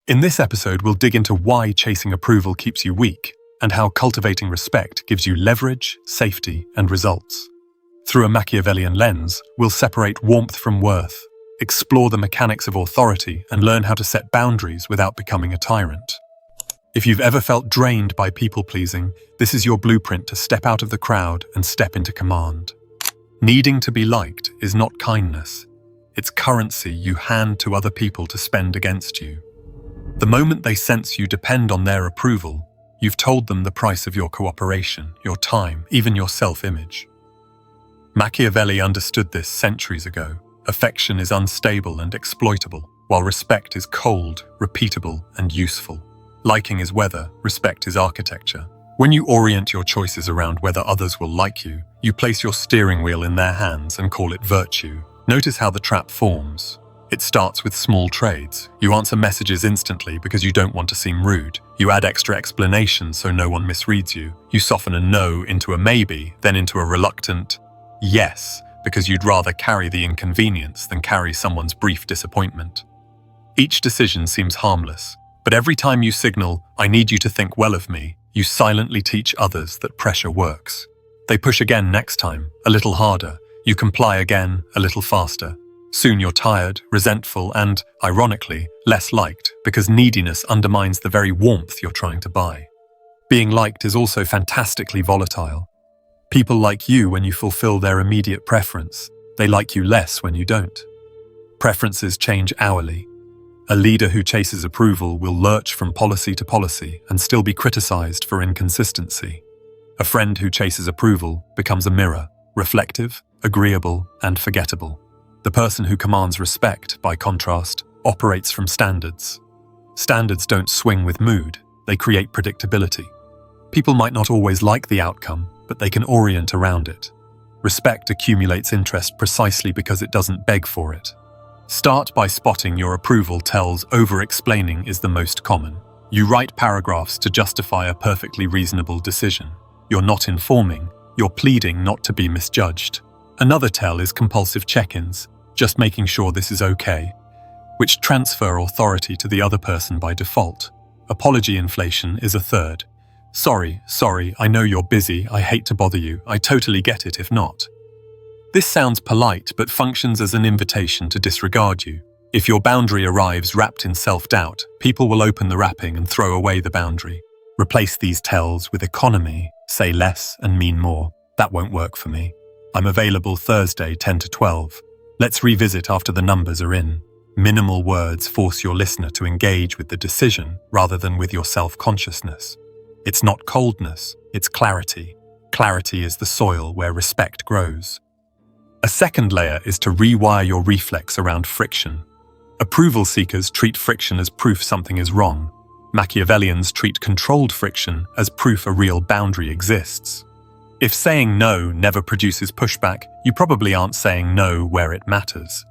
In this episode, we'll dig into why chasing approval keeps you weak and how cultivating respect gives you leverage, safety, and results. Through a Machiavellian lens, we'll separate warmth from worth, explore the mechanics of authority, and learn how to set boundaries without becoming a tyrant. If you've ever felt drained by people-pleasing, this is your blueprint to step out of the crowd and step into command. Needing to be liked is not kindness. It's currency you hand to other people to spend against you. The moment they sense you depend on their approval, you've told them the price of your cooperation, your time, even your self-image. Machiavelli understood this centuries ago. Affection is unstable and exploitable, while respect is cold, repeatable, and useful. Liking is weather, respect is architecture. When you orient your choices around whether others will like you, you place your steering wheel in their hands and call it virtue. Notice how the trap forms. It starts with small trades. You answer messages instantly because you don't want to seem rude. You add extra explanations so no one misreads you. You soften a no into a maybe, then into a reluctant yes, because you'd rather carry the inconvenience than carry someone's brief disappointment. Each decision seems harmless, but every time you signal, "I need you to think well of me," you silently teach others that pressure works. They push again next time, a little harder. You comply again, a little faster. Soon you're tired, resentful, and, ironically, less liked, because neediness undermines the very warmth you're trying to buy. Being liked is also fantastically volatile. People like you when you fulfill their immediate preference. They like you less when you don't. Preferences change hourly. A leader who chases approval will lurch from policy to policy and still be criticized for inconsistency. A friend who chases approval becomes a mirror, reflective, agreeable, and forgettable. The person who commands respect, by contrast, operates from standards. Standards don't swing with mood, they create predictability. People might not always like the outcome, but they can orient around it. Respect accumulates interest precisely because it doesn't beg for it. Start by spotting your approval tells over-explaining is the most common. You write paragraphs to justify a perfectly reasonable decision. You're not informing, you're pleading not to be misjudged. Another tell is compulsive check-ins, just making sure this is okay, which transfer authority to the other person by default. Apology inflation is a third. Sorry, I know you're busy, I hate to bother you, I totally get it if not. This sounds polite but functions as an invitation to disregard you. If your boundary arrives wrapped in self-doubt, people will open the wrapping and throw away the boundary. Replace these tells with economy, say less and mean more. That won't work for me. I'm available Thursday 10 to 12. Let's revisit after the numbers are in. Minimal words force your listener to engage with the decision rather than with your self-consciousness. It's not coldness, it's clarity. Clarity is the soil where respect grows. A second layer is to rewire your reflex around friction. Approval seekers treat friction as proof something is wrong. Machiavellians treat controlled friction as proof a real boundary exists. If saying no never produces pushback, you probably aren't saying no where it matters.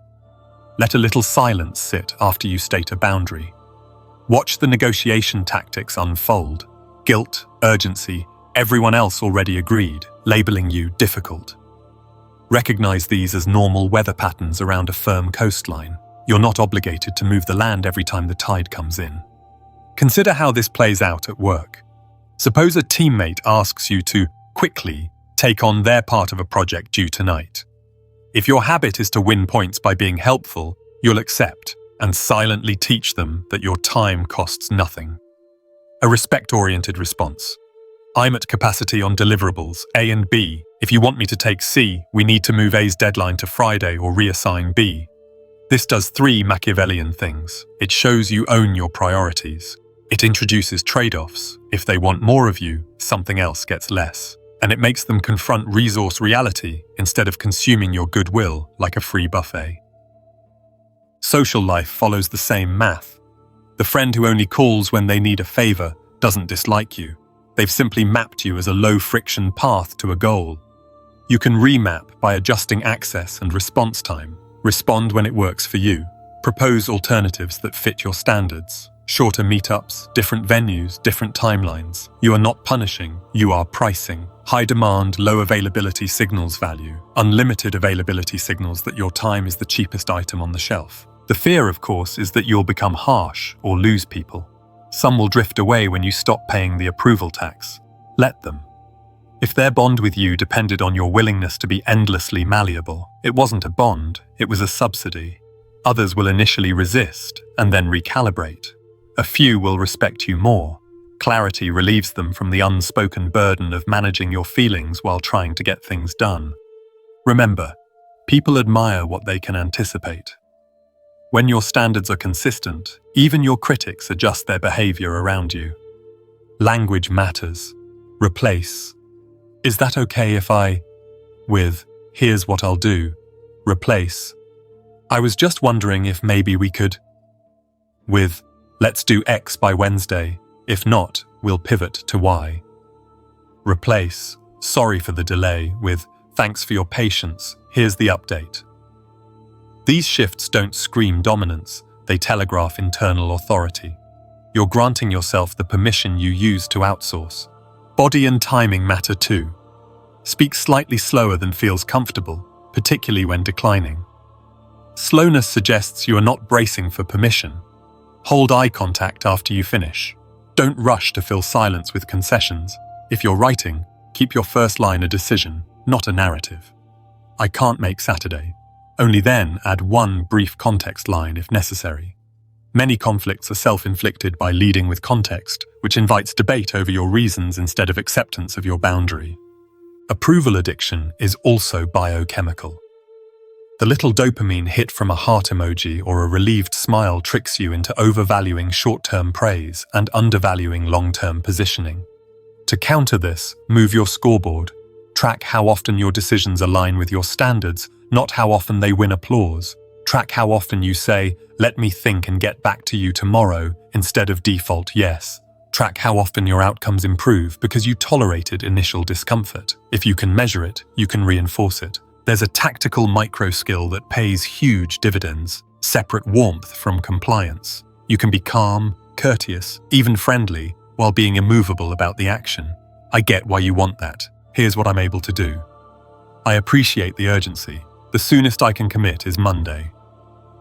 Let a little silence sit after you state a boundary. Watch the negotiation tactics unfold. Guilt, urgency, everyone else already agreed, labeling you difficult. Recognize these as normal weather patterns around a firm coastline. You're not obligated to move the land every time the tide comes in. Consider how this plays out at work. Suppose a teammate asks you to quickly take on their part of a project due tonight. If your habit is to win points by being helpful, you'll accept and silently teach them that your time costs nothing. A respect-oriented response. I'm at capacity on deliverables A and B. If you want me to take C, we need to move A's deadline to Friday or reassign B. This does three Machiavellian things. It shows you own your priorities. It introduces trade-offs. If they want more of you, something else gets less. And it makes them confront resource reality instead of consuming your goodwill like a free buffet. Social life follows the same math. The friend who only calls when they need a favor doesn't dislike you. They've simply mapped you as a low-friction path to a goal. You can remap by adjusting access and response time. Respond when it works for you. Propose alternatives that fit your standards. Shorter meetups, different venues, different timelines. You are not punishing, you are pricing. High demand, low availability signals value. Unlimited availability signals that your time is the cheapest item on the shelf. The fear, of course, is that you'll become harsh or lose people. Some will drift away when you stop paying the approval tax. Let them. If their bond with you depended on your willingness to be endlessly malleable, it wasn't a bond, it was a subsidy. Others will initially resist and then recalibrate. A few will respect you more. Clarity relieves them from the unspoken burden of managing your feelings while trying to get things done. Remember, people admire what they can anticipate. When your standards are consistent, even your critics adjust their behavior around you. Language matters. Replace. Is that okay if I... with, here's what I'll do. Replace. I was just wondering if maybe we could... with, let's do X by Wednesday. If not, we'll pivot to Y. Replace. Sorry for the delay with, thanks for your patience. Here's the update. These shifts don't scream dominance, they telegraph internal authority. You're granting yourself the permission you use to outsource. Body and timing matter too. Speak slightly slower than feels comfortable, particularly when declining. Slowness suggests you are not bracing for permission. Hold eye contact after you finish. Don't rush to fill silence with concessions. If you're writing, keep your first line a decision, not a narrative. I can't make Saturday. Only then add one brief context line if necessary. Many conflicts are self-inflicted by leading with context, which invites debate over your reasons instead of acceptance of your boundary. Approval addiction is also biochemical. The little dopamine hit from a heart emoji or a relieved smile tricks you into overvaluing short-term praise and undervaluing long-term positioning. To counter this, move your scoreboard. Track how often your decisions align with your standards, not how often they win applause. Track how often you say, let me think and get back to you tomorrow, instead of default yes. Track how often your outcomes improve because you tolerated initial discomfort. If you can measure it, you can reinforce it. There's a tactical micro skill that pays huge dividends. Separate warmth from compliance. You can be calm, courteous, even friendly, while being immovable about the action. I get why you want that. Here's what I'm able to do. I appreciate the urgency. The soonest I can commit is Monday.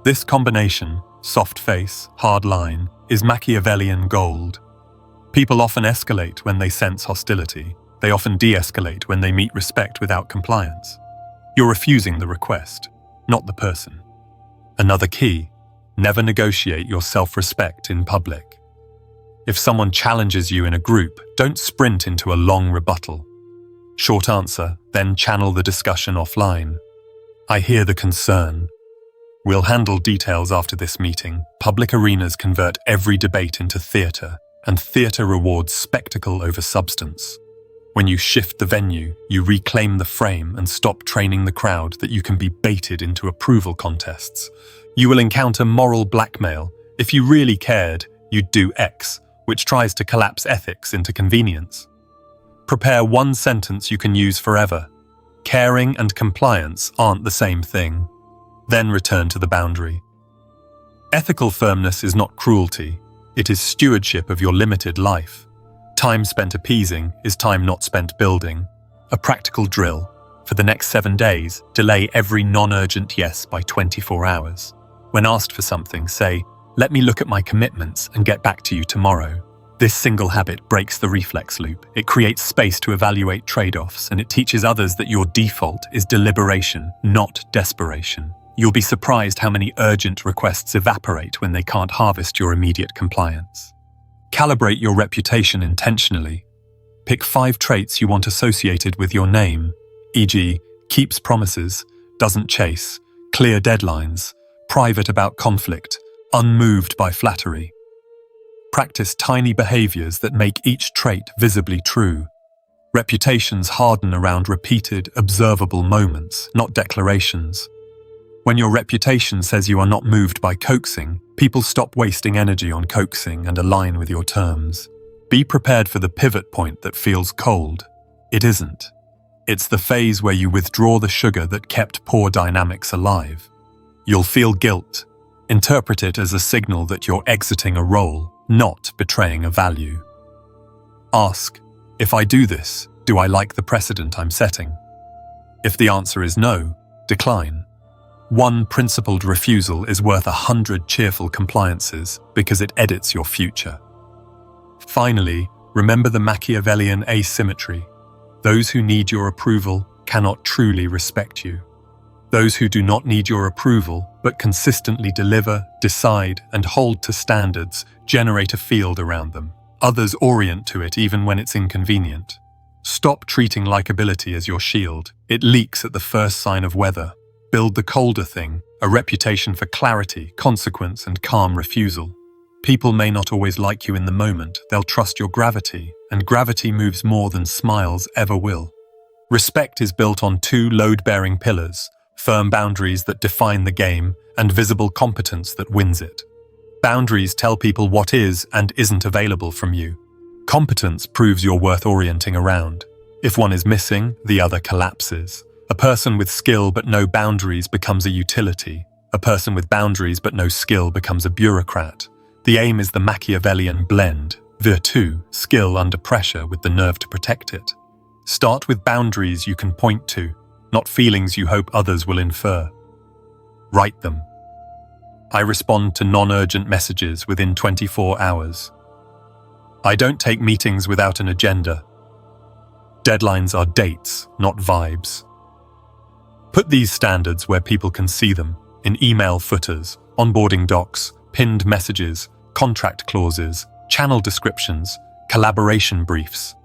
This combination, soft face, hard line, is Machiavellian gold. People often escalate when they sense hostility. They often de-escalate when they meet respect without compliance. You're refusing the request, not the person. Another key, never negotiate your self-respect in public. If someone challenges you in a group, don't sprint into a long rebuttal. Short answer, then channel the discussion offline. I hear the concern. We'll handle details after this meeting. Public arenas convert every debate into theatre, and theatre rewards spectacle over substance. When you shift the venue, you reclaim the frame and stop training the crowd that you can be baited into approval contests. You will encounter moral blackmail. If you really cared, you'd do X, which tries to collapse ethics into convenience. Prepare one sentence you can use forever. Caring and compliance aren't the same thing. Then return to the boundary. Ethical firmness is not cruelty. It is stewardship of your limited life. Time spent appeasing is time not spent building. A practical drill. For the next 7 days, delay every non-urgent yes by 24 hours. When asked for something, say, let me look at my commitments and get back to you tomorrow. This single habit breaks the reflex loop. It creates space to evaluate trade-offs, and it teaches others that your default is deliberation, not desperation. You'll be surprised how many urgent requests evaporate when they can't harvest your immediate compliance. Calibrate your reputation intentionally. Pick 5 traits you want associated with your name, e.g., keeps promises, doesn't chase, clear deadlines, private about conflict, unmoved by flattery. Practice tiny behaviors that make each trait visibly true. Reputations harden around repeated, observable moments, not declarations. When your reputation says you are not moved by coaxing, people stop wasting energy on coaxing and align with your terms. Be prepared for the pivot point that feels cold. It isn't. It's the phase where you withdraw the sugar that kept poor dynamics alive. You'll feel guilt. Interpret it as a signal that you're exiting a role, not betraying a value. Ask, if I do this, do I like the precedent I'm setting? If the answer is no, decline. One principled refusal is worth 100 cheerful compliances because it edits your future. Finally, remember the Machiavellian asymmetry. Those who need your approval cannot truly respect you. Those who do not need your approval but consistently deliver, decide, and hold to standards generate a field around them. Others orient to it even when it's inconvenient. Stop treating likability as your shield. It leaks at the first sign of weather. Build the colder thing, a reputation for clarity, consequence, and calm refusal. People may not always like you in the moment, they'll trust your gravity, and gravity moves more than smiles ever will. Respect is built on two load-bearing pillars, firm boundaries that define the game, and visible competence that wins it. Boundaries tell people what is and isn't available from you. Competence proves you're worth orienting around. If one is missing, the other collapses. A person with skill but no boundaries becomes a utility. A person with boundaries but no skill becomes a bureaucrat. The aim is the Machiavellian blend, virtue, skill under pressure with the nerve to protect it. Start with boundaries you can point to, not feelings you hope others will infer. Write them. I respond to non-urgent messages within 24 hours. I don't take meetings without an agenda. Deadlines are dates, not vibes. Put these standards where people can see them, in email footers, onboarding docs, pinned messages, contract clauses, channel descriptions, collaboration briefs.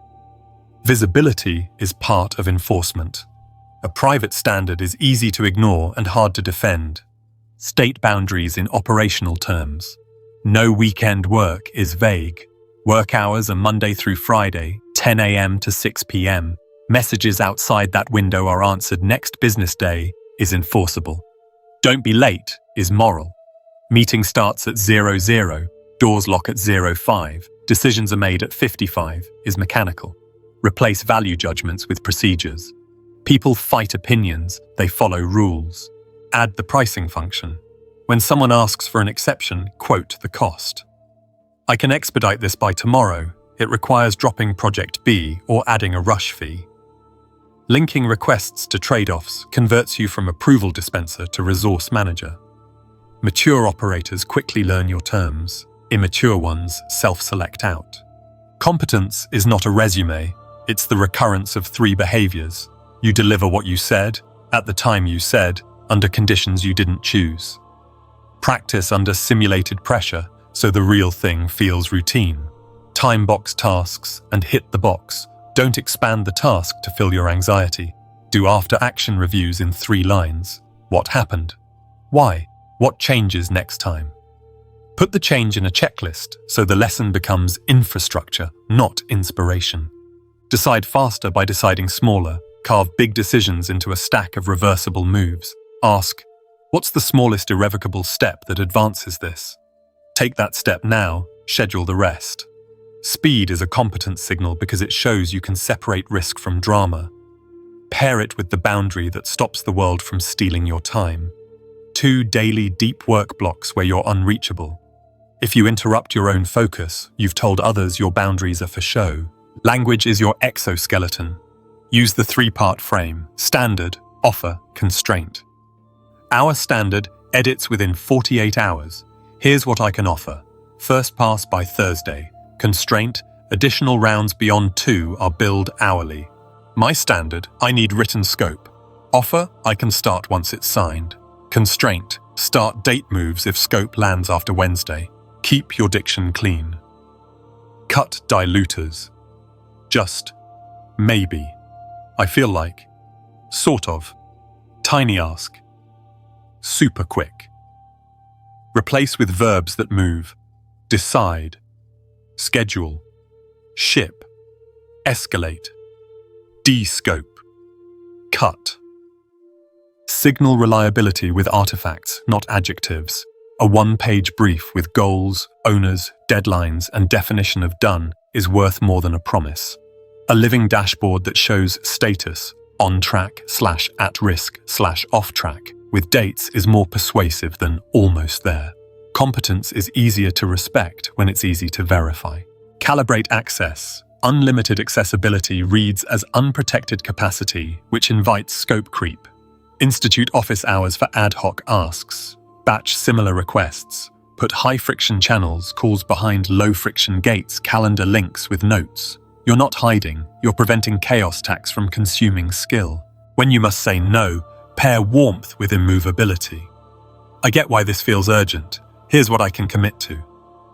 Visibility is part of enforcement. A private standard is easy to ignore and hard to defend. State boundaries in operational terms. No weekend work is vague. Work hours are Monday through Friday, 10 a.m. to 6 p.m. Messages outside that window are answered next business day is enforceable. Don't be late is moral. Meeting starts at 00, doors lock at 05, decisions are made at 55 is mechanical. Replace value judgments with procedures. People fight opinions, they follow rules. Add the pricing function. When someone asks for an exception, quote the cost. I can expedite this by tomorrow. It requires dropping project B or adding a rush fee. Linking requests to trade-offs converts you from approval dispenser to resource manager. Mature operators quickly learn your terms. Immature ones self-select out. Competence is not a resume. It's the recurrence of 3 behaviors. You deliver what you said, at the time you said, under conditions you didn't choose. Practice under simulated pressure so the real thing feels routine. Time box tasks and hit the box. Don't expand the task to fill your anxiety. Do after-action reviews in 3 lines. What happened? Why? What changes next time? Put the change in a checklist so the lesson becomes infrastructure, not inspiration. Decide faster by deciding smaller. Carve big decisions into a stack of reversible moves. Ask, what's the smallest irrevocable step that advances this? Take that step now, schedule the rest. Speed is a competence signal because it shows you can separate risk from drama. Pair it with the boundary that stops the world from stealing your time. 2 daily deep work blocks where you're unreachable. If you interrupt your own focus, you've told others your boundaries are for show. Language is your exoskeleton. Use the 3-part frame: standard, offer, constraint. Our standard edits within 48 hours. Here's what I can offer. First pass by Thursday. Constraint, additional rounds beyond 2 are billed hourly. My standard, I need written scope. Offer, I can start once it's signed. Constraint, start date moves if scope lands after Wednesday. Keep your diction clean. Cut diluters. Just, maybe. I feel like. Sort of. Tiny ask. Super quick. Replace with verbs that move. Decide. Schedule. Ship. Escalate. De-scope. Cut. Signal reliability with artifacts, not adjectives. A 1-page brief with goals, owners, deadlines, and definition of done is worth more than a promise. A living dashboard that shows status, on track / at risk / off track, with dates is more persuasive than almost there. Competence is easier to respect when it's easy to verify. Calibrate access. Unlimited accessibility reads as unprotected capacity, which invites scope creep. Institute office hours for ad hoc asks. Batch similar requests. Put high-friction channels, calls behind low-friction gates, calendar links with notes. You're not hiding, you're preventing chaos tax from consuming skill. When you must say no, pair warmth with immovability. I get why this feels urgent. Here's what I can commit to.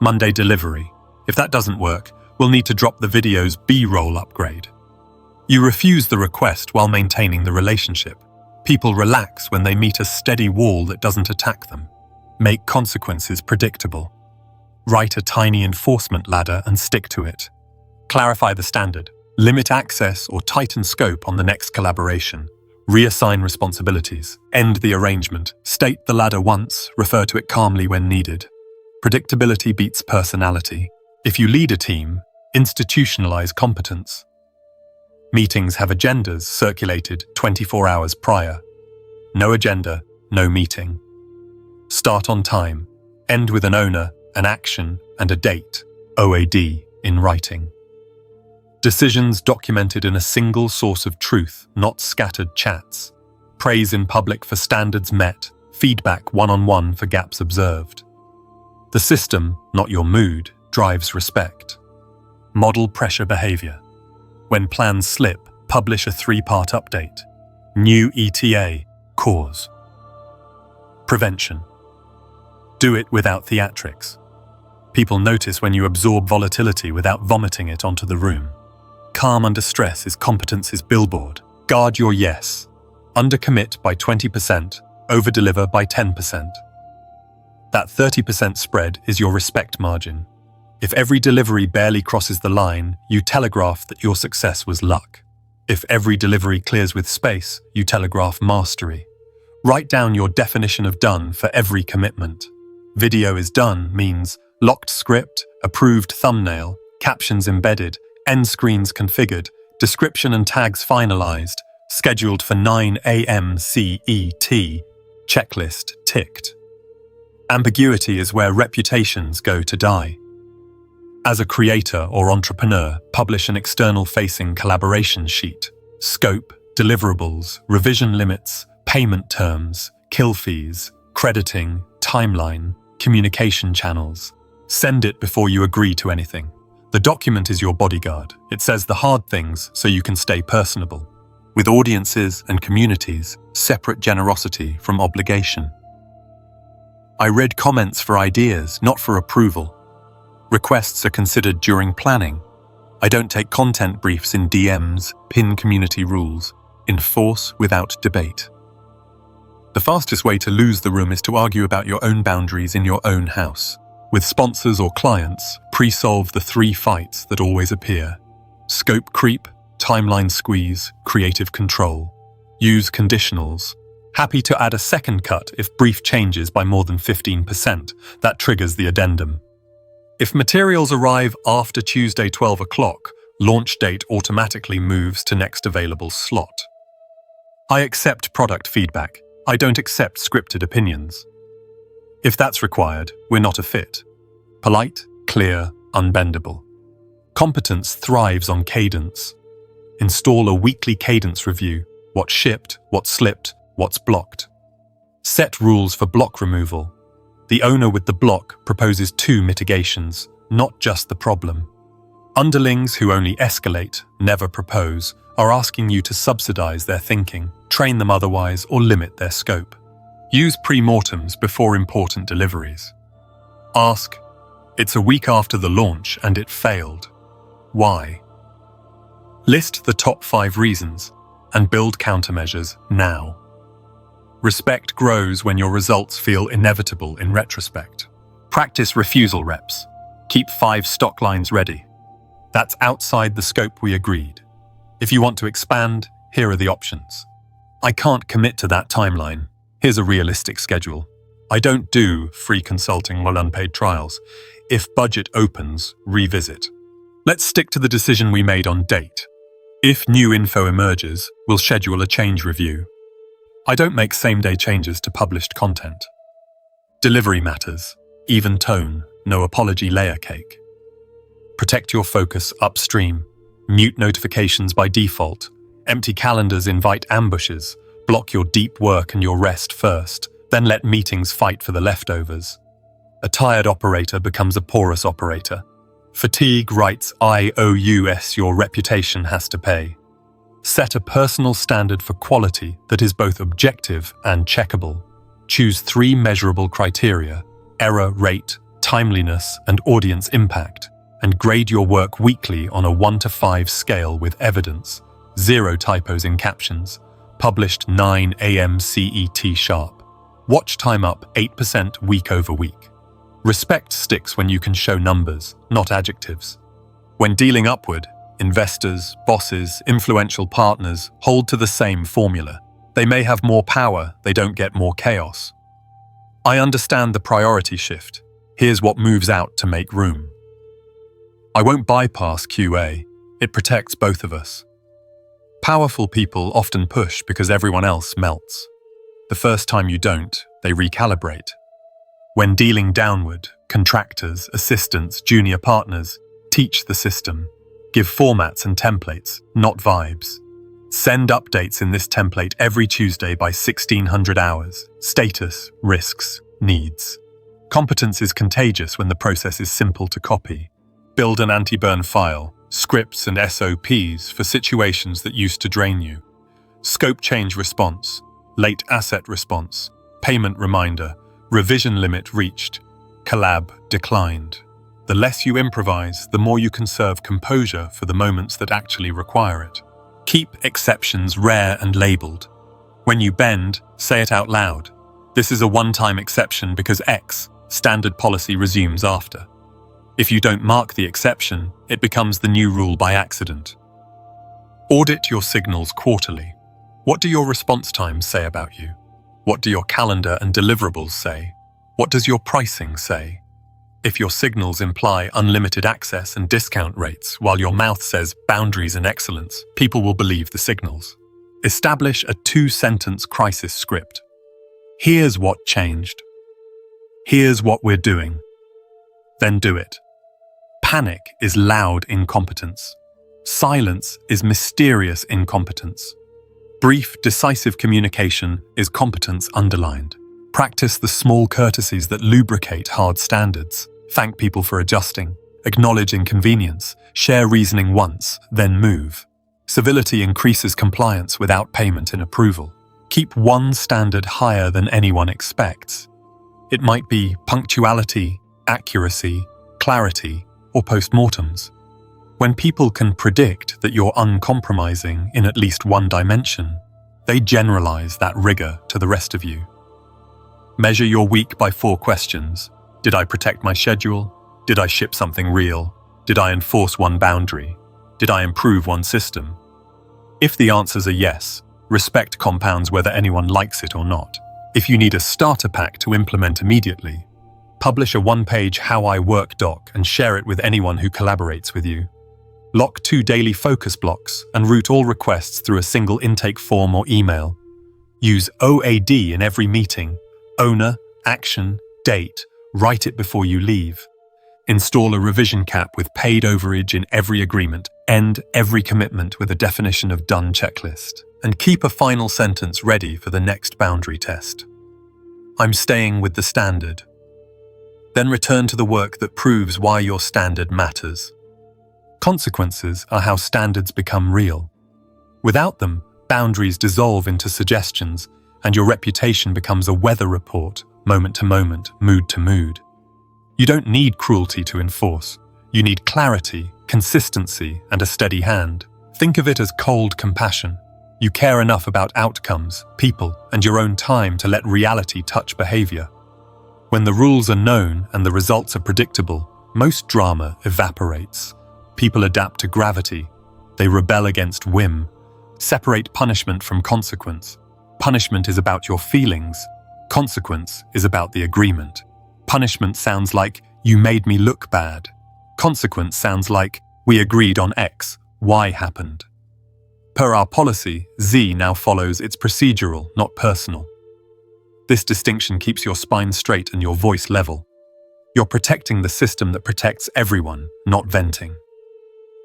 Monday delivery. If that doesn't work, we'll need to drop the video's B-roll upgrade. You refuse the request while maintaining the relationship. People relax when they meet a steady wall that doesn't attack them. Make consequences predictable. Write a tiny enforcement ladder and stick to it. Clarify the standard. Limit access or tighten scope on the next collaboration. Reassign responsibilities. End the arrangement. State the ladder once, refer to it calmly when needed. Predictability beats personality. If you lead a team, institutionalize competence. Meetings have agendas circulated 24 hours prior. No agenda, no meeting. Start on time. End with an owner, an action, and a date, OAD, in writing. Decisions documented in a single source of truth, not scattered chats. Praise in public for standards met, feedback one-on-one for gaps observed. The system, not your mood, drives respect. Model pressure behavior. When plans slip, publish a 3-part update. New ETA, cause. Prevention. Do it without theatrics. People notice when you absorb volatility without vomiting it onto the room. Calm under stress is competence's billboard. Guard your yes. Undercommit by 20%, overdeliver by 10%. That 30% spread is your respect margin. If every delivery barely crosses the line, you telegraph that your success was luck. If every delivery clears with space, you telegraph mastery. Write down your definition of done for every commitment. Video is done means locked script, approved thumbnail, captions embedded, end screens configured, description and tags finalized, scheduled for 9 a.m. CET, checklist ticked. Ambiguity is where reputations go to die. As a creator or entrepreneur, publish an external-facing collaboration sheet. Scope, deliverables, revision limits, payment terms, kill fees, crediting, timeline, communication channels. Send it before you agree to anything. The document is your bodyguard. It says the hard things so you can stay personable. With audiences and communities, separate generosity from obligation. I read comments for ideas, not for approval. Requests are considered during planning. I don't take content briefs in DMs, pin community rules. Enforce without debate. The fastest way to lose the room is to argue about your own boundaries in your own house. With sponsors or clients, pre-solve the 3 fights that always appear. Scope creep, timeline squeeze, creative control. Use conditionals. Happy to add a second cut if brief changes by more than 15%. That triggers the addendum. If materials arrive after Tuesday 12 o'clock, launch date automatically moves to next available slot. I accept product feedback. I don't accept scripted opinions. If that's required, we're not a fit. Polite, clear, unbendable. Competence thrives on cadence. Install a weekly cadence review. What's shipped, what's slipped, what's blocked. Set rules for block removal. The owner with the block proposes 2 mitigations, not just the problem. Underlings who only escalate, never propose, are asking you to subsidize their thinking, train them otherwise, or limit their scope. Use pre-mortems before important deliveries. Ask, it's a week after the launch and it failed. Why? List the top 5 reasons and build countermeasures now. Respect grows when your results feel inevitable in retrospect. Practice refusal reps. Keep 5 stock lines ready. That's outside the scope we agreed. If you want to expand, here are the options. I can't commit to that timeline. Here's a realistic schedule. I don't do free consulting while unpaid trials. If budget opens, revisit. Let's stick to the decision we made on date. If new info emerges, we'll schedule a change review. I don't make same-day changes to published content. Delivery matters. Even tone, no apology layer cake. Protect your focus upstream. Mute notifications by default. Empty calendars invite ambushes. Block your deep work and your rest first, then let meetings fight for the leftovers. A tired operator becomes a porous operator. Fatigue writes IOUS, your reputation has to pay. Set a personal standard for quality that is both objective and checkable. Choose 3 measurable criteria: error rate, timeliness, and audience impact, and grade your work weekly on a 1 to 5 scale with evidence. 0 typos in captions. Published 9 AM CET sharp. Watch time up 8% week over week. Respect sticks when you can show numbers, not adjectives. When dealing upward, investors, bosses, influential partners hold to the same formula. They may have more power, they don't get more chaos. I understand the priority shift. Here's what moves out to make room. I won't bypass QA. It protects both of us. Powerful people often push because everyone else melts. The first time you don't, they recalibrate. When dealing downward, contractors, assistants, junior partners, teach the system. Give formats and templates, not vibes. Send updates in this template every Tuesday by 1600 hours. Status, risks, needs. Competence is contagious when the process is simple to copy. Build an anti-burn file, scripts and SOPs for situations that used to drain you. Scope change response, late asset response, payment reminder, revision limit reached, collab declined. The less you improvise, the more you conserve composure for the moments that actually require it. Keep exceptions rare and labeled. When you bend, say it out loud. This is a one-time exception because X, standard policy resumes after. If you don't mark the exception, it becomes the new rule by accident. Audit your signals quarterly. What do your response times say about you? What do your calendar and deliverables say? What does your pricing say? If your signals imply unlimited access and discount rates, while your mouth says boundaries and excellence, people will believe the signals. Establish a 2-sentence crisis script. Here's what changed. Here's what we're doing. Then do it. Panic is loud incompetence. Silence is mysterious incompetence. Brief, decisive communication is competence underlined. Practice the small courtesies that lubricate hard standards. Thank people for adjusting. Acknowledge inconvenience. Share reasoning once, then move. Civility increases compliance without payment and approval. Keep one standard higher than anyone expects. It might be punctuality, accuracy, clarity, or postmortems. When people can predict that you're uncompromising in at least one dimension, they generalize that rigor to the rest of you. Measure your week by 4 questions. Did I protect my schedule? Did I ship something real? Did I enforce one boundary? Did I improve one system? If the answers are yes, respect compounds whether anyone likes it or not. If you need a starter pack to implement immediately, publish a 1-page How I Work doc and share it with anyone who collaborates with you. Lock 2 daily focus blocks and route all requests through a single intake form or email. Use OAD in every meeting. Owner, action, date. Write it before you leave. Install a revision cap with paid overage in every agreement. End every commitment with a definition of done checklist. And keep a final sentence ready for the next boundary test. I'm staying with the standard. Then return to the work that proves why your standard matters. Consequences are how standards become real. Without them, boundaries dissolve into suggestions, and your reputation becomes a weather report, moment to moment, mood to mood. You don't need cruelty to enforce. You need clarity, consistency, and a steady hand. Think of it as cold compassion. You care enough about outcomes, people, and your own time to let reality touch behavior. When the rules are known and the results are predictable, most drama evaporates. People adapt to gravity. They rebel against whim. Separate punishment from consequence. Punishment is about your feelings. Consequence is about the agreement. Punishment sounds like, you made me look bad. Consequence sounds like, we agreed on X, Y happened. Per our policy, Z now follows its procedural, not personal. This distinction keeps your spine straight and your voice level. You're protecting the system that protects everyone, not venting.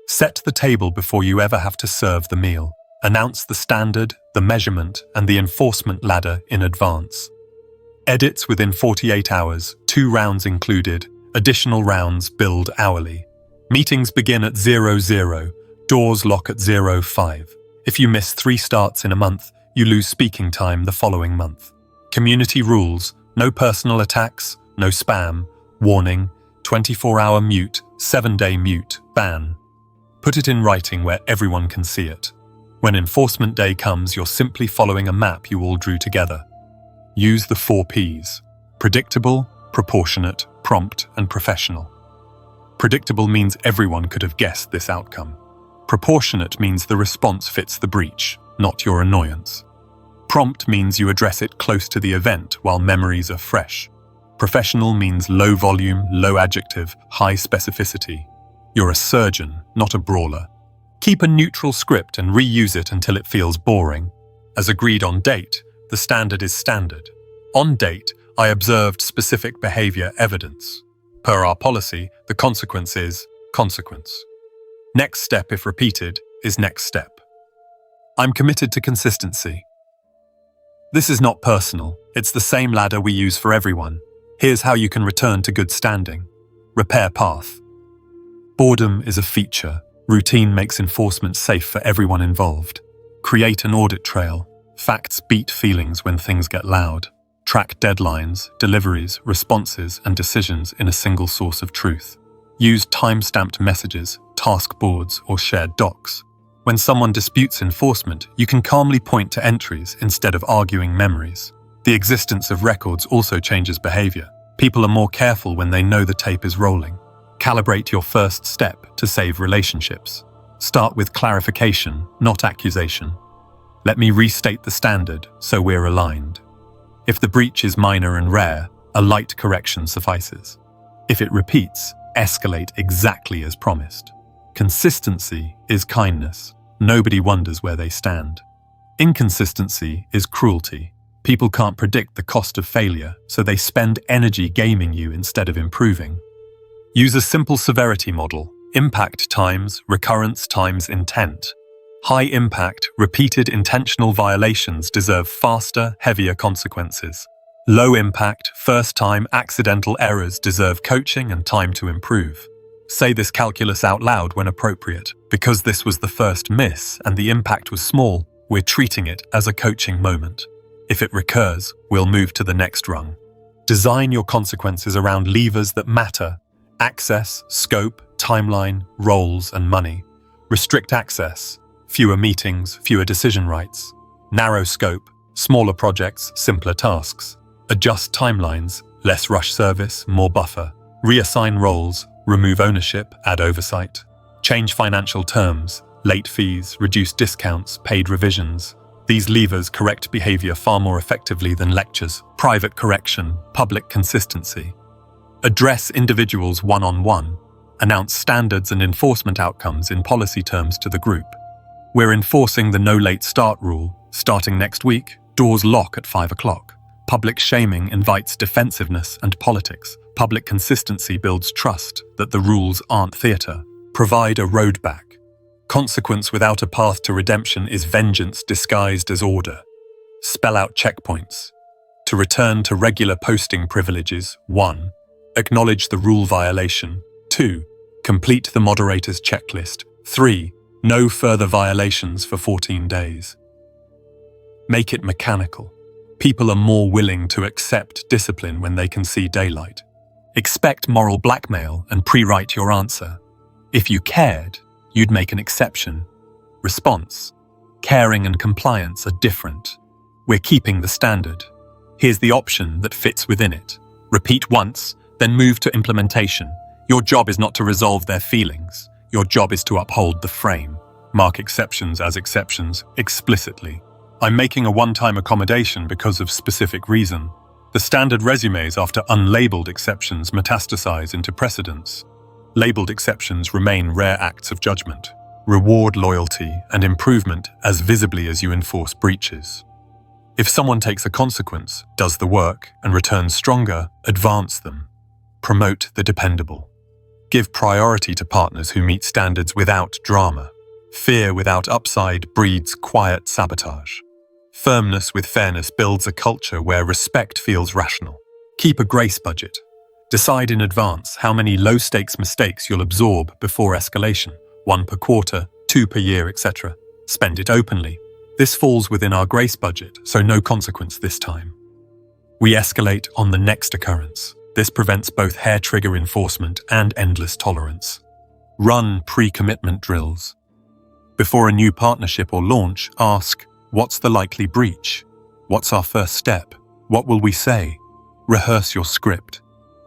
Set the table before you ever have to serve the meal. Announce the standard, the measurement, and the enforcement ladder in advance. Edits within 48 hours, 2 rounds included, additional rounds billed hourly. Meetings begin at 00, doors lock at 05. If you miss 3 starts in a month, you lose speaking time the following month. Community rules, no personal attacks, no spam, warning, 24-hour mute, 7-day mute, ban. Put it in writing where everyone can see it. When enforcement day comes, you're simply following a map you all drew together. Use the 4 Ps: predictable, proportionate, prompt, and professional. Predictable means everyone could have guessed this outcome. Proportionate means the response fits the breach, not your annoyance. Prompt means you address it close to the event while memories are fresh. Professional means low volume, low adjective, high specificity. You're a surgeon, not a brawler. Keep a neutral script and reuse it until it feels boring. As agreed on date, the standard is standard. On date, I observed specific behavior evidence. Per our policy, the consequence is consequence. Next step, if repeated, is next step. I'm committed to consistency. This is not personal. It's the same ladder we use for everyone. Here's how you can return to good standing. Repair path. Boredom is a feature. Routine makes enforcement safe for everyone involved. Create an audit trail. Facts beat feelings when things get loud. Track deadlines, deliveries, responses, and decisions in a single source of truth. Use time-stamped messages, task boards, or shared docs. When someone disputes enforcement, you can calmly point to entries instead of arguing memories. The existence of records also changes behavior. People are more careful when they know the tape is rolling. Calibrate your first step to save relationships. Start with clarification, not accusation. Let me restate the standard so we're aligned. If the breach is minor and rare, a light correction suffices. If it repeats, escalate exactly as promised. Consistency is kindness. Nobody wonders where they stand. Inconsistency is cruelty. People can't predict the cost of failure, so they spend energy gaming you instead of improving. Use a simple severity model: impact times recurrence times intent. High impact, repeated intentional violations deserve faster, heavier consequences. Low impact, first-time accidental errors deserve coaching and time to improve. Say this calculus out loud when appropriate. Because this was the first miss and the impact was small, we're treating it as a coaching moment. If it recurs, we'll move to the next rung. Design your consequences around levers that matter: access, scope, timeline, roles, and money. Restrict access: fewer meetings, fewer decision rights. Narrow scope: smaller projects, simpler tasks. Adjust timelines: less rush service, more buffer. Reassign roles: remove ownership, add oversight. Change financial terms: late fees, reduced discounts, paid revisions. These levers correct behavior far more effectively than lectures, private correction, public consistency. Address individuals one-on-one. Announce standards and enforcement outcomes in policy terms to the group. We're enforcing the no late start rule. Starting next week, doors lock at 5 o'clock. Public shaming invites defensiveness and politics. Public consistency builds trust that the rules aren't theatre. Provide a road back. Consequence without a path to redemption is vengeance disguised as order. Spell out checkpoints. To return to regular posting privileges: 1. Acknowledge the rule violation. 2. Complete the moderator's checklist. 3. No further violations for 14 days. Make it mechanical. People are more willing to accept discipline when they can see daylight. Expect moral blackmail and pre-write your answer. If you cared, you'd make an exception. Response: caring and compliance are different. We're keeping the standard. Here's the option that fits within it. Repeat once, then move to implementation. Your job is not to resolve their feelings. Your job is to uphold the frame. Mark exceptions as exceptions explicitly. I'm making a one-time accommodation because of specific reason. The standard resumes after unlabeled exceptions metastasize into precedents. Labeled exceptions remain rare acts of judgment. Reward loyalty and improvement as visibly as you enforce breaches. If someone takes a consequence, does the work, and returns stronger, advance them. Promote the dependable. Give priority to partners who meet standards without drama. Fear without upside breeds quiet sabotage. Firmness with fairness builds a culture where respect feels rational. Keep a grace budget. Decide in advance how many low-stakes mistakes you'll absorb before escalation, 1 per quarter, 2 per year, etc. Spend it openly. This falls within our grace budget, so no consequence this time. We escalate on the next occurrence. This prevents both hair-trigger enforcement and endless tolerance. Run pre-commitment drills. Before a new partnership or launch, ask, what's the likely breach? What's our first step? What will we say? Rehearse your script.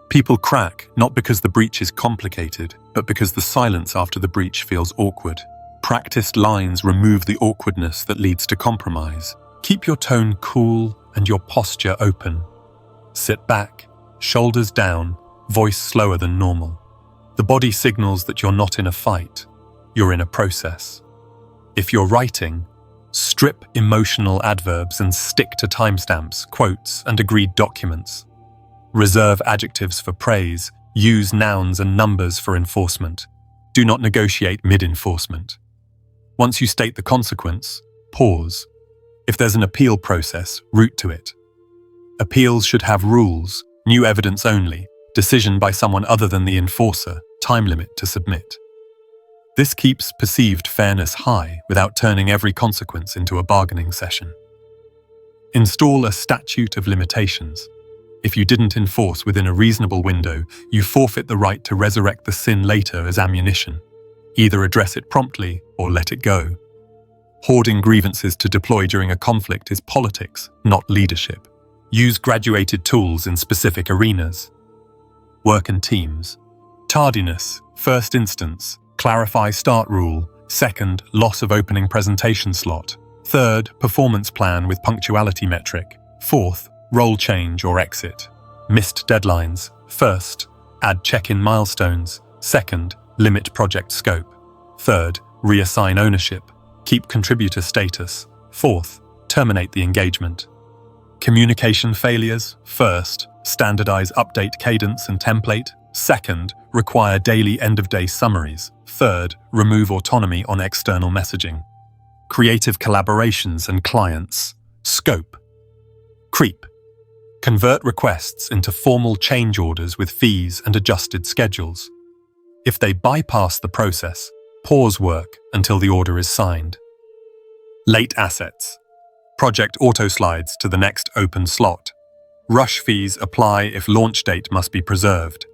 People crack not because the breach is complicated, but because the silence after the breach feels awkward. Practiced lines remove the awkwardness that leads to compromise. Keep your tone cool and your posture open. Sit back, shoulders down, voice slower than normal. The body signals that you're not in a fight, you're in a process. If you're writing, strip emotional adverbs and stick to timestamps, quotes, and agreed documents. Reserve adjectives for praise, use nouns and numbers for enforcement. Do not negotiate mid-enforcement. Once you state the consequence, pause. If there's an appeal process, route to it. Appeals should have rules, new evidence only, decision by someone other than the enforcer, time limit to submit. This keeps perceived fairness high without turning every consequence into a bargaining session. Install a statute of limitations. If you didn't enforce within a reasonable window, you forfeit the right to resurrect the sin later as ammunition. Either address it promptly or let it go. Hoarding grievances to deploy during a conflict is politics, not leadership. Use graduated tools in specific arenas. Work in teams. Tardiness, first instance, clarify start rule. Second, loss of opening presentation slot. Third, performance plan with punctuality metric. Fourth, role change or exit. Missed deadlines. First, add check-in milestones. Second, limit project scope. Third, reassign ownership. Keep contributor status. Fourth, terminate the engagement. Communication failures. First, standardize update cadence and template. Second, require daily end-of-day summaries. Third, remove autonomy on external messaging. Creative collaborations and clients. Scope. Creep. Convert requests into formal change orders with fees and adjusted schedules. If they bypass the process, pause work until the order is signed. Late assets. Project auto-slides to the next open slot. Rush fees apply if launch date must be preserved.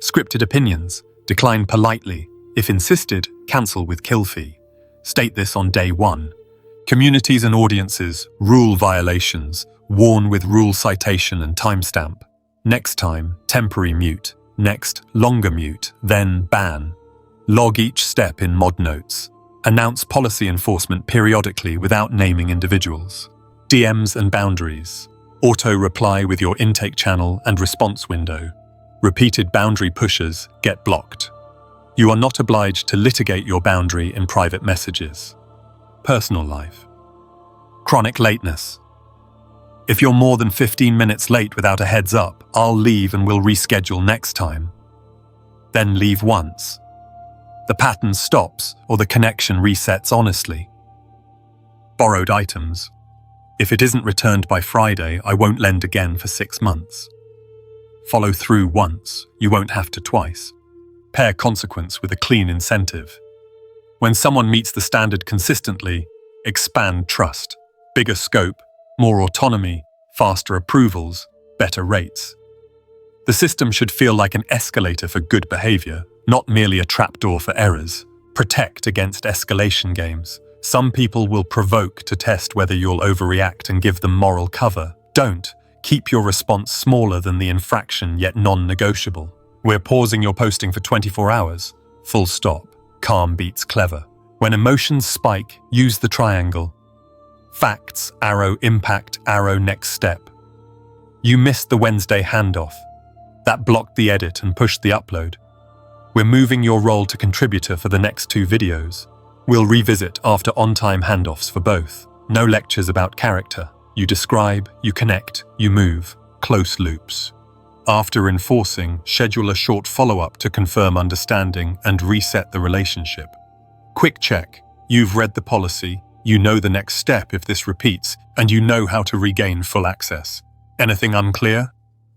Scripted opinions. Decline politely. If insisted, cancel with kill fee. State this on day 1. Communities and audiences, rule violations, warn with rule citation and timestamp. Next time, temporary mute. Next, longer mute, then ban. Log each step in mod notes. Announce policy enforcement periodically without naming individuals. DMs and boundaries. Auto-reply with your intake channel and response window. Repeated boundary pushes get blocked. You are not obliged to litigate your boundary in private messages. Personal life. Chronic lateness. If you're more than 15 minutes late without a heads up, I'll leave and we'll reschedule next time. Then leave once. The pattern stops or the connection resets honestly. Borrowed items. If it isn't returned by Friday, I won't lend again for 6 months. Follow through once, you won't have to twice. Pair consequence with a clean incentive. When someone meets the standard consistently, expand trust. Bigger scope, more autonomy, faster approvals, better rates. The system should feel like an escalator for good behavior, not merely a trapdoor for errors. Protect against escalation games. Some people will provoke to test whether you'll overreact and give them moral cover. Don't. Keep your response smaller than the infraction, yet non-negotiable. We're pausing your posting for 24 hours. Full stop. Calm beats clever. When emotions spike, use the triangle. Facts, arrow, impact, arrow, next step. You missed the Wednesday handoff. That blocked the edit and pushed the upload. We're moving your role to contributor for the next 2 videos. We'll revisit after on-time handoffs for both. No lectures about character. You describe, you connect, you move. Close loops. After enforcing, schedule a short follow-up to confirm understanding and reset the relationship. Quick check. You've read the policy, you know the next step if this repeats, and you know how to regain full access. Anything unclear?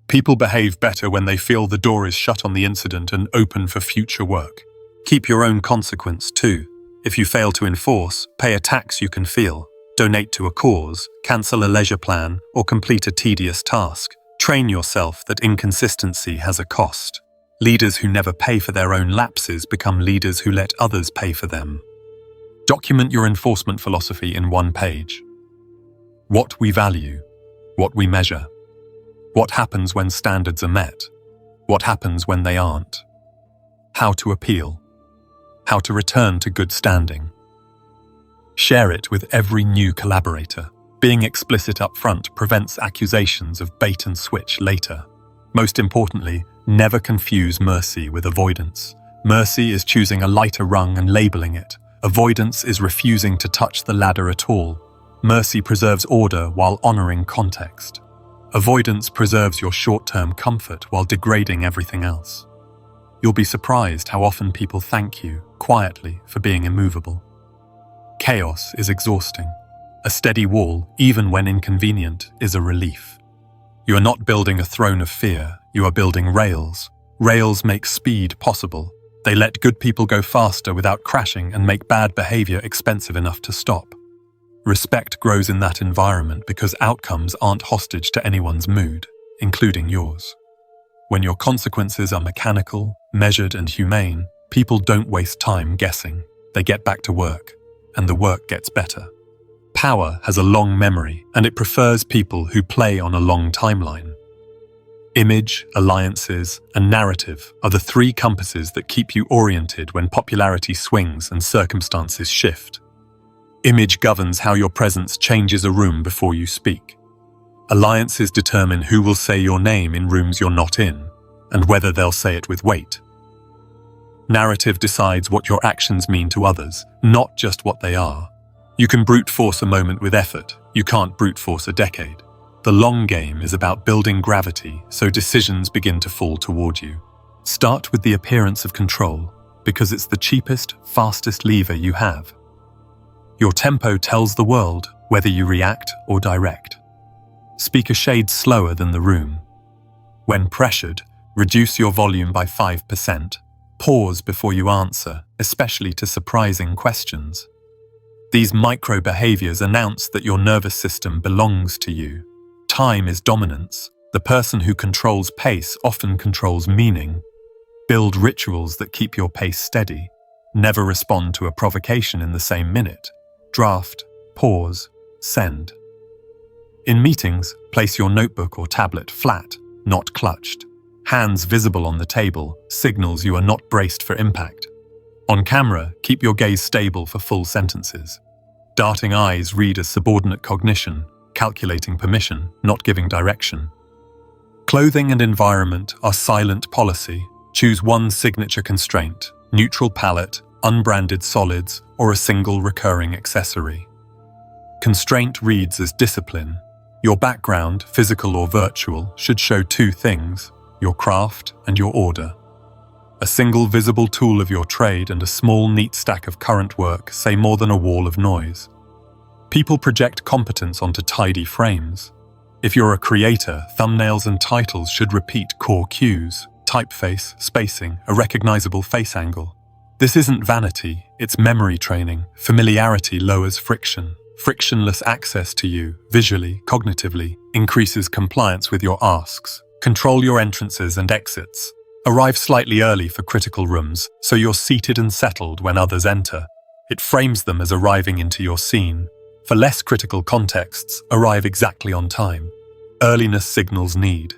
People behave better when they feel the door is shut on the incident and open for future work. Keep your own consequence too. If you fail to enforce, pay a tax you can feel. Donate to a cause, cancel a leisure plan, or complete a tedious task. Train yourself that inconsistency has a cost. Leaders who never pay for their own lapses become leaders who let others pay for them. Document your enforcement philosophy in one page. What we value, what we measure. What happens when standards are met? What happens when they aren't? How to appeal. How to return to good standing. Share it with every new collaborator. Being explicit up front prevents accusations of bait and switch later. Most importantly, never confuse mercy with avoidance. Mercy is choosing a lighter rung and labeling it. Avoidance is refusing to touch the ladder at all. Mercy preserves order while honoring context. Avoidance preserves your short-term comfort while degrading everything else. You'll be surprised how often people thank you, quietly, for being immovable. Chaos is exhausting. A steady wall, even when inconvenient, is a relief. You are not building a throne of fear, you are building rails. Rails make speed possible. They let good people go faster without crashing and make bad behavior expensive enough to stop. Respect grows in that environment because outcomes aren't hostage to anyone's mood, including yours. When your consequences are mechanical, measured, and humane, people don't waste time guessing. They get back to work, and the work gets better. Power has a long memory, and it prefers people who play on a long timeline. Image, alliances, and narrative are the three compasses that keep you oriented when popularity swings and circumstances shift. Image governs how your presence changes a room before you speak. Alliances determine who will say your name in rooms you're not in, and whether they'll say it with weight. Narrative decides what your actions mean to others, not just what they are. You can brute force a moment with effort, you can't brute force a decade. The long game is about building gravity so decisions begin to fall toward you. Start with the appearance of control, because it's the cheapest, fastest lever you have. Your tempo tells the world whether you react or direct. Speak a shade slower than the room. When pressured, reduce your volume by 5%. Pause before you answer, especially to surprising questions. These micro behaviors announce that your nervous system belongs to you. Time is dominance. The person who controls pace often controls meaning. Build rituals that keep your pace steady. Never respond to a provocation in the same minute. Draft, pause, send. In meetings, place your notebook or tablet flat, not clutched. Hands visible on the table signals you are not braced for impact. On camera, keep your gaze stable for full sentences. Darting eyes read as subordinate cognition, calculating permission, not giving direction. Clothing and environment are silent policy. Choose one signature constraint, neutral palette, unbranded solids, or a single recurring accessory. Constraint reads as discipline. Your background, physical or virtual, should show two things: your craft and your order. A single visible tool of your trade and a small, neat stack of current work say more than a wall of noise. People project competence onto tidy frames. If you're a creator, thumbnails and titles should repeat core cues: typeface, spacing, a recognizable face angle. This isn't vanity, it's memory training. Familiarity lowers friction. Frictionless access to you, visually, cognitively, increases compliance with your asks. Control your entrances and exits. Arrive slightly early for critical rooms, so you're seated and settled when others enter. It frames them as arriving into your scene. For less critical contexts, arrive exactly on time. Earliness signals need.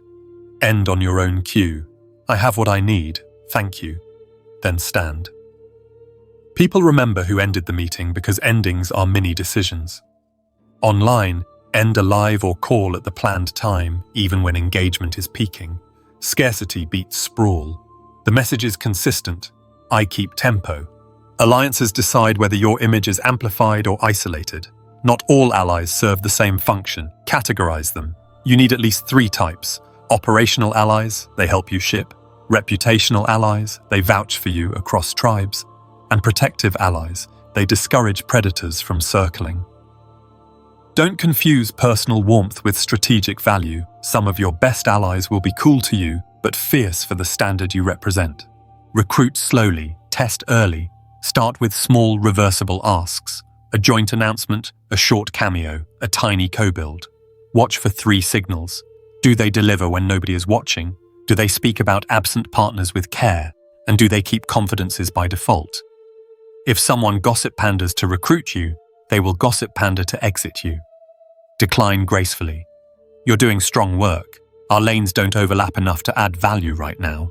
End on your own cue. I have what I need, thank you. Then stand. People remember who ended the meeting because endings are mini decisions. Online, end a live or call at the planned time, even when engagement is peaking. Scarcity beats sprawl. The message is consistent. I keep tempo. Alliances decide whether your image is amplified or isolated. Not all allies serve the same function. Categorize them. You need at least 3 types. Operational allies, they help you ship. Reputational allies, they vouch for you across tribes. And protective allies, they discourage predators from circling. Don't confuse personal warmth with strategic value. Some of your best allies will be cool to you, but fierce for the standard you represent. Recruit slowly, test early, start with small reversible asks. A joint announcement, a short cameo, a tiny co-build. Watch for 3 signals. Do they deliver when nobody is watching? Do they speak about absent partners with care? And do they keep confidences by default? If someone gossip pandas to recruit you, they will gossip panda to exit you. Decline gracefully. You're doing strong work. Our lanes don't overlap enough to add value right now.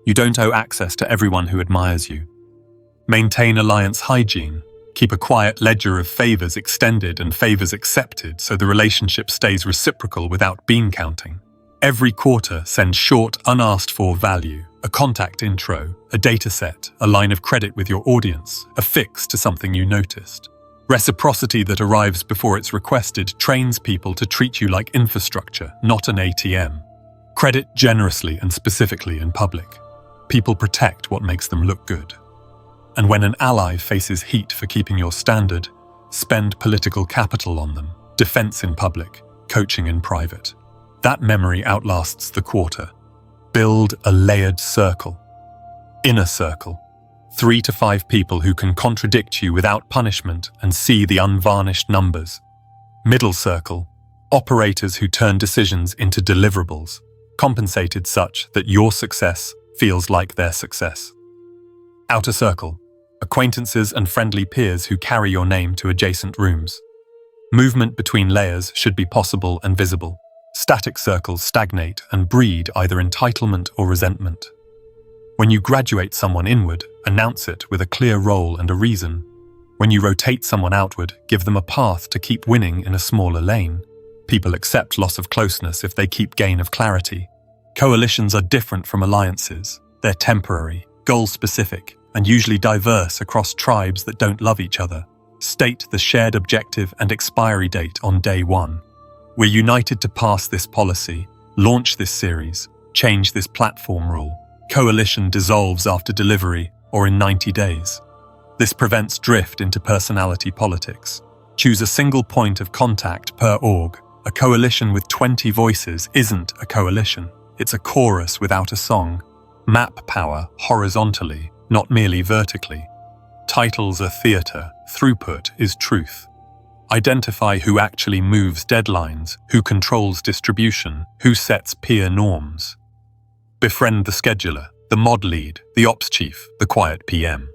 You don't owe access to everyone who admires you. Maintain alliance hygiene. Keep a quiet ledger of favors extended and favors accepted so the relationship stays reciprocal without bean counting. Every quarter, send short, unasked-for value, a contact intro, a dataset, a line of credit with your audience, a fix to something you noticed. Reciprocity that arrives before it's requested trains people to treat you like infrastructure, not an ATM. Credit generously and specifically in public. People protect what makes them look good. And when an ally faces heat for keeping your standard, spend political capital on them, defense in public, coaching in private. That memory outlasts the quarter. Build a layered circle. Inner circle. 3 to 5 people who can contradict you without punishment and see the unvarnished numbers. Middle circle. Operators who turn decisions into deliverables, compensated such that your success feels like their success. Outer circle. Acquaintances and friendly peers who carry your name to adjacent rooms. Movement between layers should be possible and visible. Static circles stagnate and breed either entitlement or resentment. When you graduate someone inward, announce it with a clear role and a reason. When you rotate someone outward, give them a path to keep winning in a smaller lane. People accept loss of closeness if they keep gain of clarity. Coalitions are different from alliances. They're temporary, goal-specific, and usually diverse across tribes that don't love each other. State the shared objective and expiry date on day 1. We're united to pass this policy, launch this series, change this platform rule. Coalition dissolves after delivery or in 90 days. This prevents drift into personality politics. Choose a single point of contact per org. A coalition with 20 voices isn't a coalition. It's a chorus without a song. Map power horizontally, not merely vertically. Titles are theatre, throughput is truth. Identify who actually moves deadlines, who controls distribution, who sets peer norms. Befriend the scheduler, the mod lead, the ops chief, the quiet PM.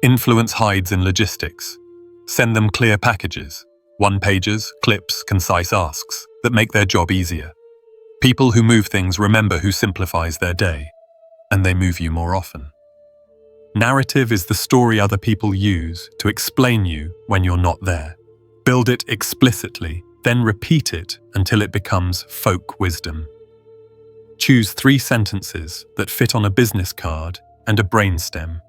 Influence hides in logistics. Send them clear packages, one-pagers, clips, concise asks that make their job easier. People who move things remember who simplifies their day, and they move you more often. Narrative is the story other people use to explain you when you're not there. Build it explicitly, then repeat it until it becomes folk wisdom. Choose 3 sentences that fit on a business card and a brainstem.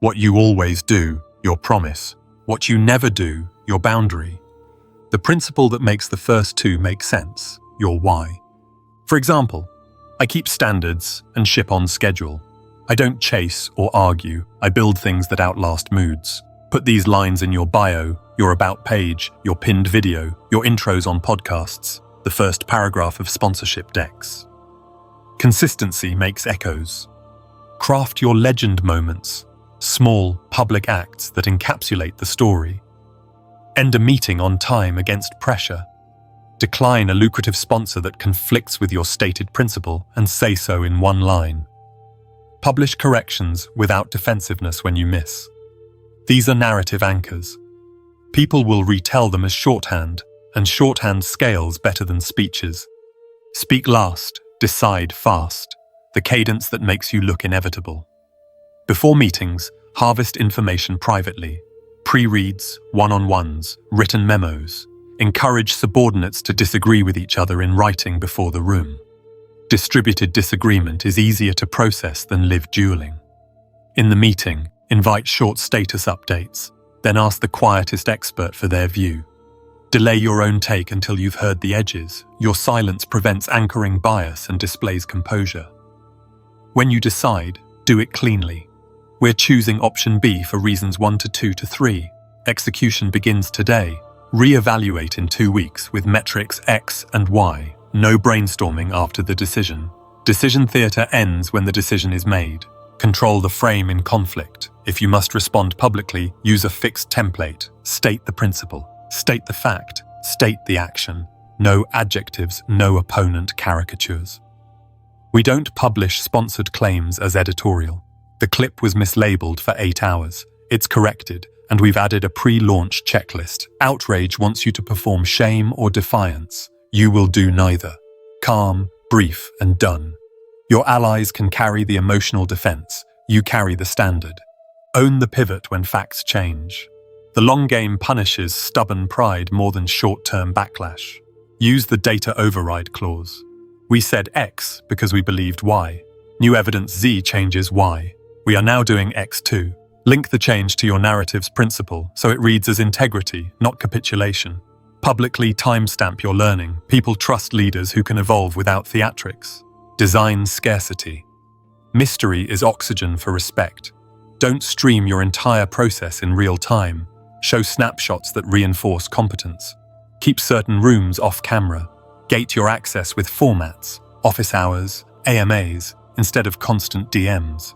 What you always do, your promise. What you never do, your boundary. The principle that makes the first 2 make sense, your why. For example, I keep standards and ship on schedule. I don't chase or argue, I build things that outlast moods. Put these lines in your bio, your about page, your pinned video, your intros on podcasts, the first paragraph of sponsorship decks. Consistency makes echoes. Craft your legend moments, small, public acts that encapsulate the story. End a meeting on time against pressure. Decline a lucrative sponsor that conflicts with your stated principle and say so in 1 line. Publish corrections without defensiveness when you miss. These are narrative anchors. People will retell them as shorthand, and shorthand scales better than speeches. Speak last, decide fast, the cadence that makes you look inevitable. Before meetings, harvest information privately. Pre-reads, one-on-ones, written memos. Encourage subordinates to disagree with each other in writing before the room. Distributed disagreement is easier to process than live dueling. In the meeting, invite short status updates, then ask the quietest expert for their view. Delay your own take until you've heard the edges. Your silence prevents anchoring bias and displays composure. When you decide, do it cleanly. We're choosing option B for reasons 1 to 2 to 3. Execution begins today. Re-evaluate in 2 weeks with metrics X and Y. No brainstorming after the decision. Decision theatre ends when the decision is made. Control the frame in conflict. If you must respond publicly, use a fixed template. State the principle. State the fact. State the action. No adjectives, no opponent caricatures. We don't publish sponsored claims as editorial. The clip was mislabeled for 8 hours. It's corrected, and we've added a pre-launch checklist. Outrage wants you to perform shame or defiance. You will do neither. Calm, brief, and done. Your allies can carry the emotional defense. You carry the standard. Own the pivot when facts change. The long game punishes stubborn pride more than short-term backlash. Use the data override clause. We said X because we believed Y. New evidence Z changes Y. We are now doing X too. Link the change to your narrative's principle so it reads as integrity, not capitulation. Publicly timestamp your learning. People trust leaders who can evolve without theatrics. Design scarcity. Mystery is oxygen for respect. Don't stream your entire process in real time. Show snapshots that reinforce competence. Keep certain rooms off camera. Gate your access with formats, office hours, AMAs, instead of constant DMs.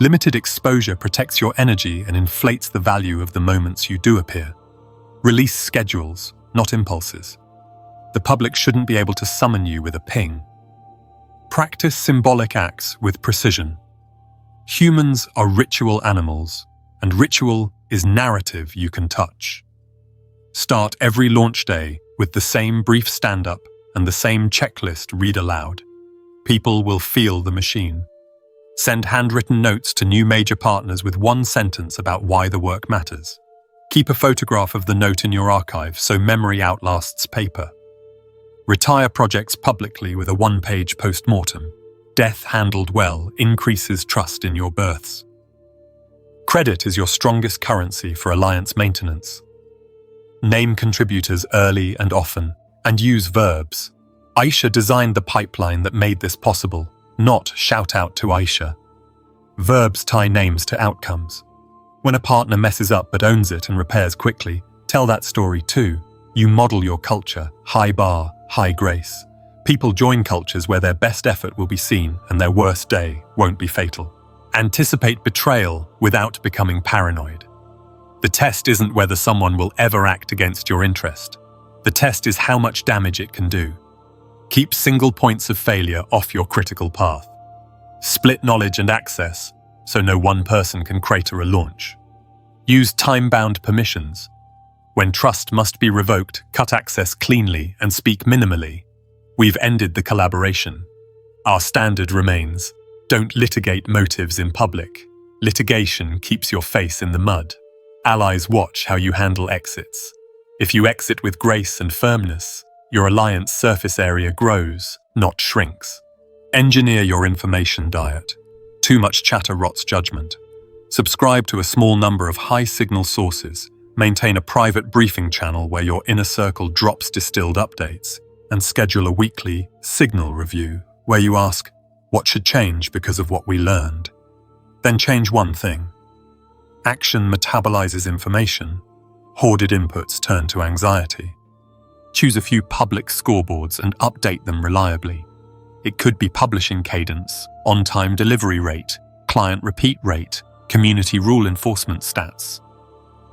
Limited exposure protects your energy and inflates the value of the moments you do appear. Release schedules, not impulses. The public shouldn't be able to summon you with a ping. Practice symbolic acts with precision. Humans are ritual animals, and ritual is narrative you can touch. Start every launch day with the same brief stand-up and the same checklist read aloud. People will feel the machine. Send handwritten notes to new major partners with 1 sentence about why the work matters. Keep a photograph of the note in your archive so memory outlasts paper. Retire projects publicly with a 1-page post-mortem. Death handled well increases trust in your births. Credit is your strongest currency for alliance maintenance. Name contributors early and often, and use verbs. Aisha designed the pipeline that made this possible, not shout out to Aisha. Verbs tie names to outcomes. When a partner messes up but owns it and repairs quickly, tell that story too. You model your culture, high bar, high grace. People join cultures where their best effort will be seen and their worst day won't be fatal. Anticipate betrayal without becoming paranoid. The test isn't whether someone will ever act against your interest. The test is how much damage it can do. Keep single points of failure off your critical path. Split knowledge and access so no one person can crater a launch. Use time-bound permissions. When trust must be revoked, cut access cleanly and speak minimally. We've ended the collaboration. Our standard remains: don't litigate motives in public. Litigation keeps your face in the mud. Allies watch how you handle exits. If you exit with grace and firmness, your alliance surface area grows, not shrinks. Engineer your information diet. Too much chatter rots judgment. Subscribe to a small number of high-signal sources. Maintain a private briefing channel where your inner circle drops distilled updates, and schedule a weekly signal review where you ask, what should change because of what we learned? Then change one thing. Action metabolizes information. Hoarded inputs turn to anxiety. Choose a few public scoreboards and update them reliably. It could be publishing cadence, on-time delivery rate, client repeat rate, community rule enforcement stats.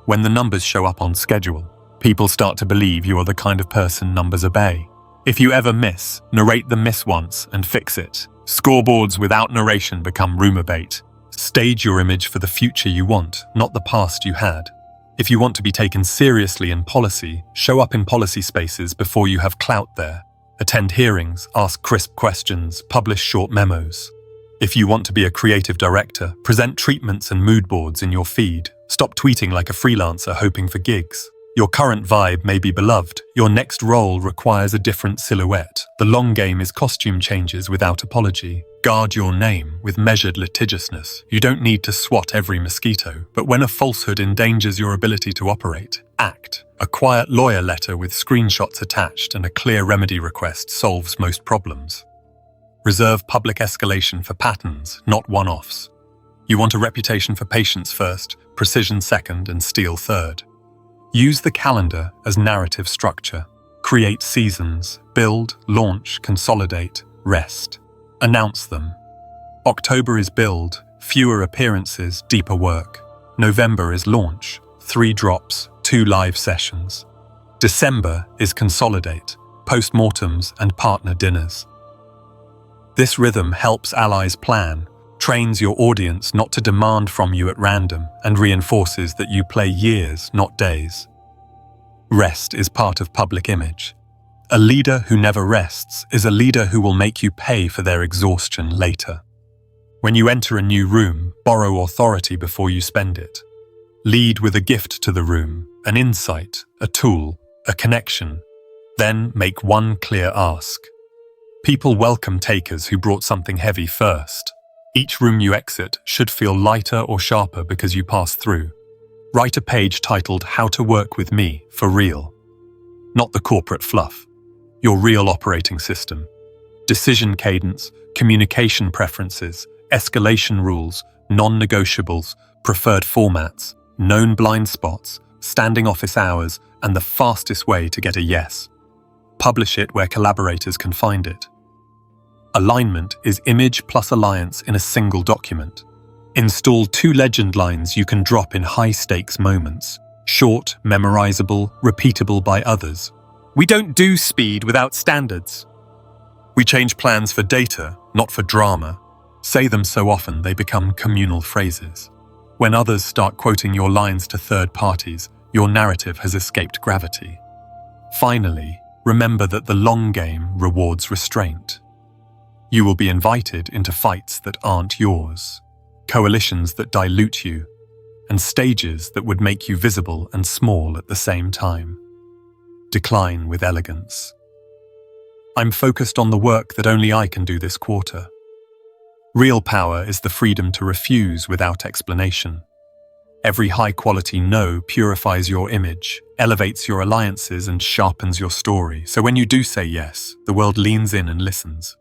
When the numbers show up on schedule, people start to believe you are the kind of person numbers obey. If you ever miss, narrate the miss once and fix it. Scoreboards without narration become rumor bait. Stage your image for the future you want, not the past you had. If you want to be taken seriously in policy, show up in policy spaces before you have clout there. Attend hearings, ask crisp questions, publish short memos. If you want to be a creative director, present treatments and mood boards in your feed. Stop tweeting like a freelancer hoping for gigs. Your current vibe may be beloved. Your next role requires a different silhouette. The long game is costume changes without apology. Guard your name with measured litigiousness. You don't need to swat every mosquito, but when a falsehood endangers your ability to operate, act. A quiet lawyer letter with screenshots attached and a clear remedy request solves most problems. Reserve public escalation for patterns, not one-offs. You want a reputation for patience first, precision second, and steel third. Use the calendar as narrative structure. Create seasons, build, launch, consolidate, rest. Announce them. October is build, fewer appearances, deeper work. November is launch, 3 drops, 2 live sessions. December is consolidate, postmortems and partner dinners. This rhythm helps allies plan, trains your audience not to demand from you at random, and reinforces that you play years, not days. Rest is part of public image. A leader who never rests is a leader who will make you pay for their exhaustion later. When you enter a new room, borrow authority before you spend it. Lead with a gift to the room, an insight, a tool, a connection. Then make one clear ask. People welcome takers who brought something heavy first. Each room you exit should feel lighter or sharper because you passed through. Write a page titled "How to Work with Me" for real. Not the corporate fluff. Your real operating system. Decision cadence, communication preferences, escalation rules, non-negotiables, preferred formats, known blind spots, standing office hours, and the fastest way to get a yes. Publish it where collaborators can find it. Alignment is image plus alliance in a single document. Install 2 legend lines you can drop in high-stakes moments. Short, memorizable, repeatable by others. We don't do speed without standards. We change plans for data, not for drama. Say them so often they become communal phrases. When others start quoting your lines to third parties, your narrative has escaped gravity. Finally, remember that the long game rewards restraint. You will be invited into fights that aren't yours, coalitions that dilute you, and stages that would make you visible and small at the same time. Decline with elegance. I'm focused on the work that only I can do this quarter. Real power is the freedom to refuse without explanation. Every high-quality no purifies your image, elevates your alliances, and sharpens your story. So when you do say yes, the world leans in and listens.